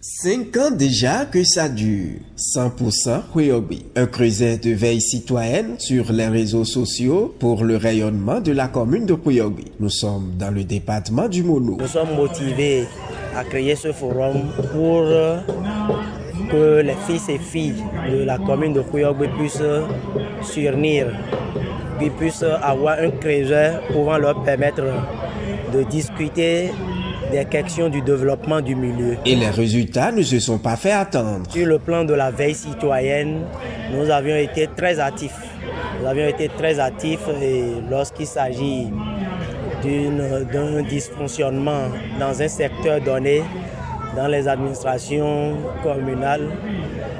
5 ans déjà que ça dure. 100% Kouyobi. Un creuset de veille citoyenne sur les réseaux sociaux pour le rayonnement de la commune de Kouyobi. Nous sommes dans le département du Mono. Nous sommes motivés à créer ce forum pour que les fils et filles de la commune de Kouyobi puissent s'unir, qu'ils puissent avoir un creuset pouvant leur permettre de discuter des questions du développement du milieu. Et les résultats ne se sont pas fait attendre. Sur le plan de la veille citoyenne, nous avions été très actifs. Et lorsqu'il s'agit d'un dysfonctionnement dans un secteur donné, dans les administrations communales,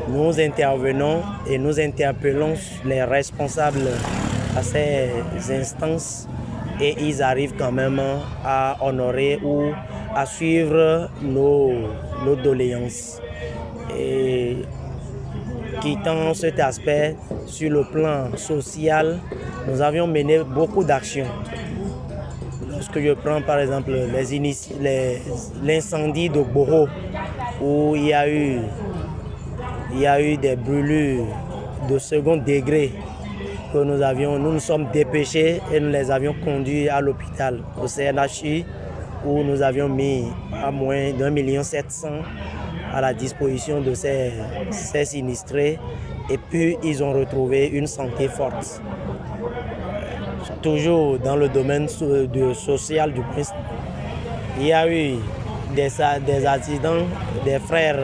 nous intervenons et nous interpellons les responsables à ces instances et ils arrivent quand même à honorer ou à suivre nos doléances. Et quittant cet aspect, sur le plan social, nous avions mené beaucoup d'actions. Lorsque je prends par exemple l'incendie de Boro, où il y a eu des brûlures de second degré, que nous nous sommes dépêchés et nous les avions conduits à l'hôpital, au CNHU, où nous avions mis à moins d'1,7 million à la disposition de ces sinistrés. Et puis, ils ont retrouvé une santé forte. Toujours dans le domaine social du prince, il y a eu des accidents, des frères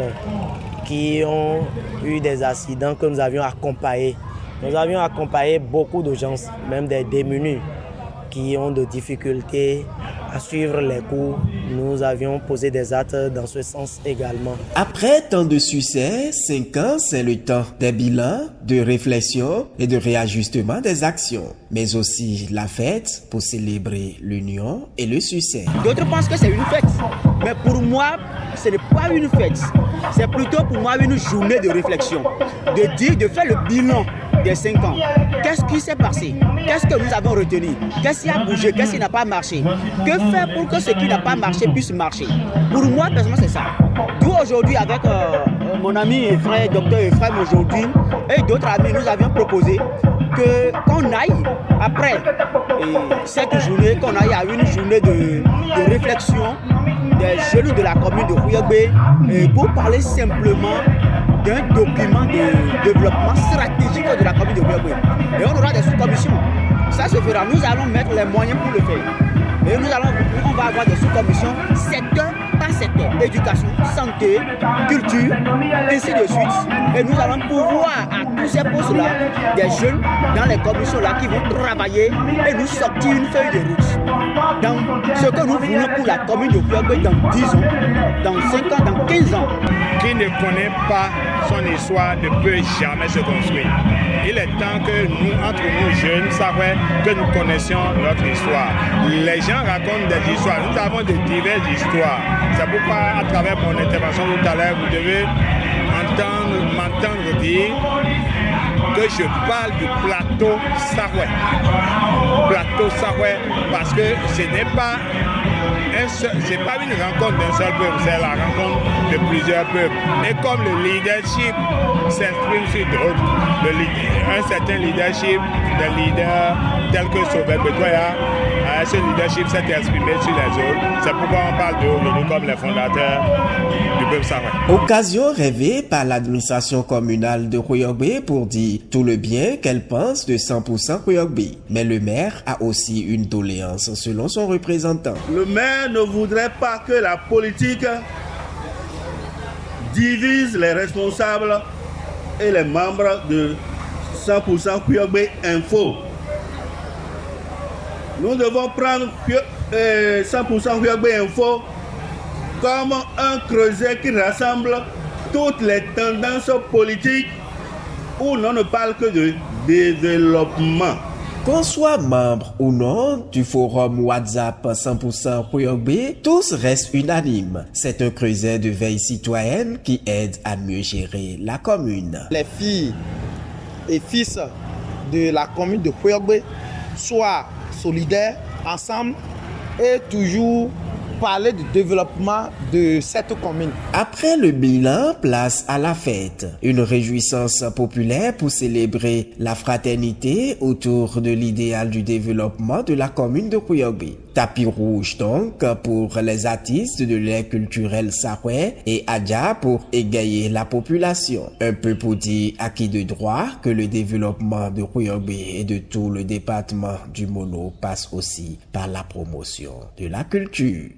qui ont eu des accidents que nous avions accompagnés. Nous avions accompagné beaucoup de gens, même des démunis, qui ont des difficultés à suivre les cours. Nous avions posé des actes dans ce sens également. Après tant de succès, 5 ans, c'est le temps des bilans, de réflexion et de réajustement des actions, mais aussi la fête pour célébrer l'union et le succès. D'autres pensent que c'est une fête, mais pour moi, ce n'est pas une fête. C'est plutôt pour moi une journée de réflexion, de faire le bilan des 5 ans. Qu'est-ce qui s'est passé? Qu'est-ce que nous avons retenu? Qu'est-ce qui a bougé? Qu'est-ce qui n'a pas marché? Que faire pour que ce qui n'a pas marché puisse marcher? Pour moi, personnellement, c'est ça. D'où aujourd'hui, avec mon ami et frère, docteur Ephraim aujourd'hui, et d'autres amis, nous avions proposé qu'on aille après cette journée, qu'on aille à une journée de réflexion des jeunes de la commune de Kouyobi pour parler simplement d'un document de développement stratégique de la commune de Kouyobi. Et on aura des sous-commissions. Ça se fera. Nous allons mettre les moyens pour le faire. Et on va avoir des sous-commissions secteur par secteur. Éducation, santé, culture, ainsi de suite. Et nous allons pouvoir à tous ces postes-là, des jeunes dans les commissions-là qui vont travailler et nous sortir une feuille de route. Dans ce que nous voulons pour la commune de Kouyobi dans 10 ans, dans 5 ans, dans 15 ans. Qui ne connaît pas son histoire ne peut jamais se construire. Il est temps que nous, entre nous jeunes, sachions que nous connaissions notre histoire. Les gens racontent des histoires. Nous avons de diverses histoires. C'est pourquoi, à travers mon intervention tout à l'heure, vous devez m'entendre dire que je parle du plateau Saroué. Plateau Saroué, parce que ce n'est pas une rencontre d'un seul peuple, c'est la rencontre de plusieurs peuples. Et comme le leadership s'exprime sur d'autres, un certain leadership, des leaders tels que Sauveur Bekoya, ce leadership s'est exprimé sur les autres. C'est pourquoi on parle d'eux aujourd'hui comme les fondateurs du peuple Saroué. Occasion rêvée par l'administration communale de Kouyobi pour dire tout le bien qu'elle pense de 100% Kouyobi. Mais le maire a aussi une doléance selon son représentant. Le maire ne voudrait pas que la politique divise les responsables et les membres de 100% Kouyobi Info. Nous devons prendre 100% Kouyobi Info comme un creuset qui rassemble toutes les tendances politiques où l'on ne parle que de développement. Qu'on soit membre ou non du forum WhatsApp 100% Kouyobi, tous restent unanimes. C'est un creuset de veille citoyenne qui aide à mieux gérer la commune. Les filles et fils de la commune de Kouyobi soient solidaires ensemble et toujours parler du développement de cette commune. Après le bilan, place à la fête. Une réjouissance populaire pour célébrer la fraternité autour de l'idéal du développement de la commune de Kouyobi. Tapis rouge donc pour les artistes de l'air culturel Sarouè et Adja pour égayer la population. Un peu pour dire à qui de droit que le développement de Kouyobi et de tout le département du Mono passe aussi par la promotion de la culture.